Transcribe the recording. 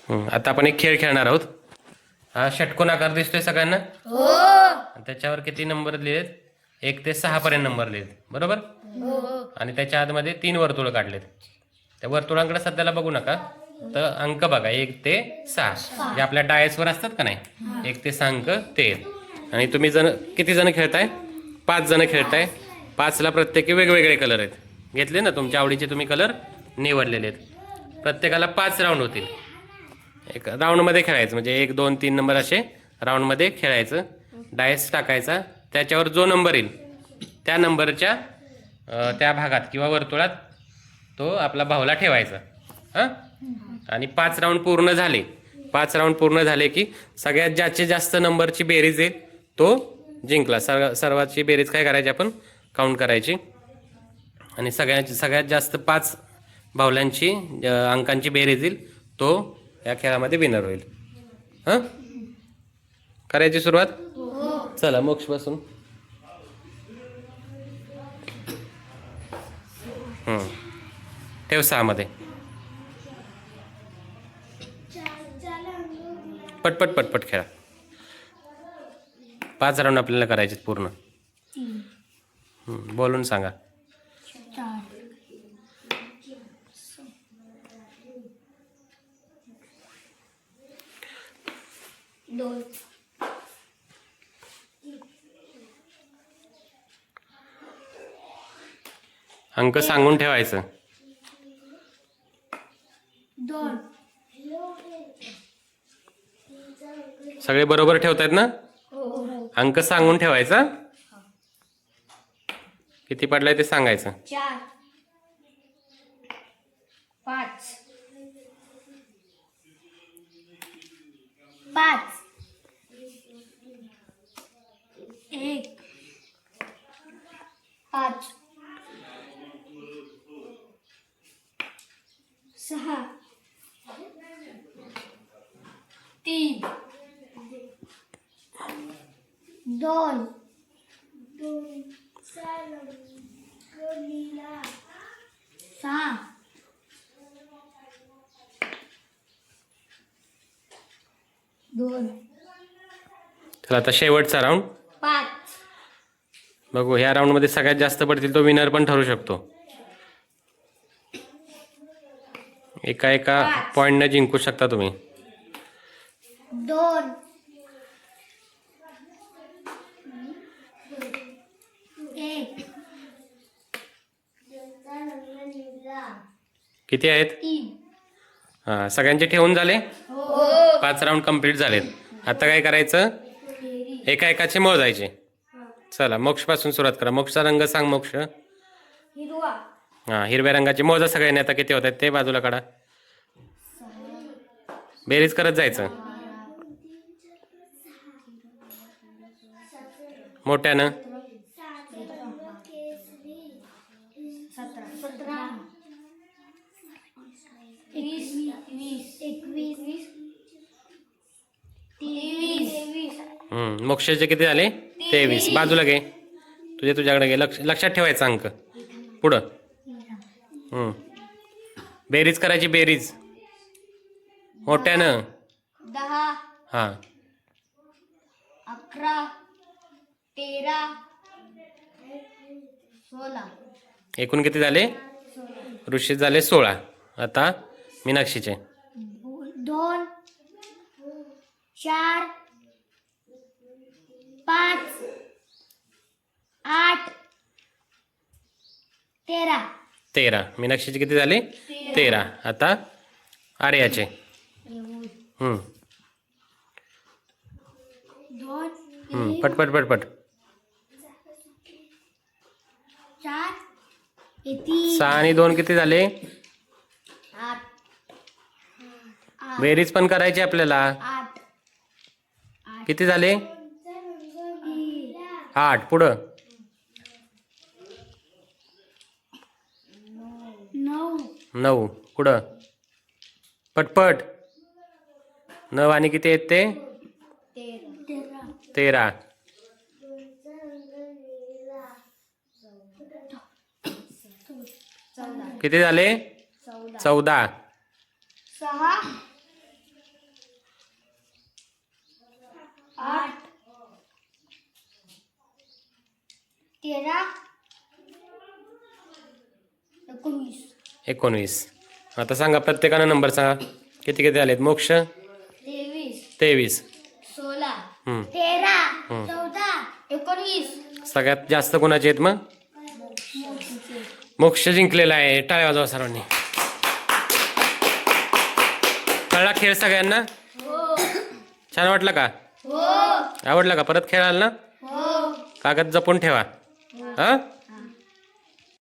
आता आपण एक खेळ खेळणार आहोत. हा षटकोन आकार दिसतोय सगळ्यांना? हो. त्याच्यावर किती नंबर लिहिलेत? 1 ते 6 पर्यंत नंबर लिहिलेत, बरोबर? हो. आणि त्याच्या आतमध्ये 3 वर्तुळ काढलेत. त्या वर्तुळांकडे सध्याला बघू नका, तर अंक बघा 1 ते 6 जे आपल्या डायसवर असतात का नाही, 1 ते 6 अंक ते. आणि तुम्ही किती जण खेळताय? 5 जण खेळताय. 5ला प्रत्येकी वेगवेगळे कलर आहेत. घेतले ना तुमच्या आवडीचे, तुम्ही कलर निवडलेले आहेत. प्रत्येकाला 5 राऊंड होतील. एक राऊंडमध्ये खेळायचं, म्हणजे 1 2 3 नंबर असे राऊंडमध्ये खेळायचं. डायस टाकायचा, त्याच्यावर जो नंबर येईल त्या नंबरच्या त्या भागात किंवा वर्तुळात तो आपला भावला ठेवायचा. हां, आणि 5 राऊंड पूर्ण झाले. 5 राऊंड पूर्ण झाले की सगळ्यात ज्याची जास्त नंबरची बेरीज येईल तो जिंकला. सर्वाची बेरीज काय करायची, आपण काउंट करायची. आणि सगळ्यात जास्त 5 भावल्यांची अंकांची बेरीज येईल तो या खेळामध्ये विनर होईल. हां, करायची सुरुवात. चला मोक्षपासून. ठेव 6 मध्ये. पटपट पटपट खेळा. 5 राऊंड आपल्याला करायचे पूर्ण. बोलून सांगा. 2 अंक सांगून ठेवायचं. 2 सगळे बरोबर ठेवतायत ना? अंक सांगून ठेवायचा. किती पडलाय ते सांगायचं. 4 5 5 1 5 6 3 2 6 2 चला आता शेवटचा राऊंड 5 बघू. ह्या राऊंडमध्ये सगळ्यात जास्त पडतील तो विनर पण ठरू शकतो. एका पॉईंटने जिंकू शकता तुम्ही. 2 1 किती आहेत? 3 हां, सगळ्यांचे ठेवून झाले. 5 राऊंड कंप्लीट झालेत. आता काय करायचं, एकाचे मोजायचे. चला मोक्षपासून सुरुवात करा. मोक्षचा रंग सांग. मोक्ष. हिरवा. हां, हिरव्या रंगाचे मोजा सगळ्यांनी. आता किती होत आहेत ते बाजूला काढा. बेरीज करत जायचं मोठ्यानं. 17 21 मोक्षाचे किती झाले? 23. बाजूला घे. तुझ्याकडे घे. लक्षात ठेवायचं अंक. पुढं बेरीज करायची. बेरीज मोठ्यानं. 10 हां, 11 13 16 एकूण किती झाले? ऋषी झाले 16. आता मीनाक्षीचे. 2 4 5 8 13. मीनाक्षीचे किती झाले? 13. आता आर्याचे. 2 पटपट पटपट. 4 3 6 आणि 2 किती झाले? 8 बेरीज पण करायची आपल्याला. 8 किती झाले? 8. पुढं 9. पुढं पटपट. 9 आणि किती आहेत ते? 13. किती झाले? 14. 6 13 19 19. आता सांगा प्रत्येकानं नंबर सांगा. किती किती आलेत? मोक्ष 23 23. 16 हम्म. 13 14 19 सगळ्यात जास्त कोणाचे आहेत मग? मोक्ष जिंकलेला आहे. टाळ्या वाजवा सर्वांनी. कळला खेळ सगळ्यांना? हो छान वाटलं का? हो आवडला का? परत खेळाल ना? हो कागद जपून ठेवा. हा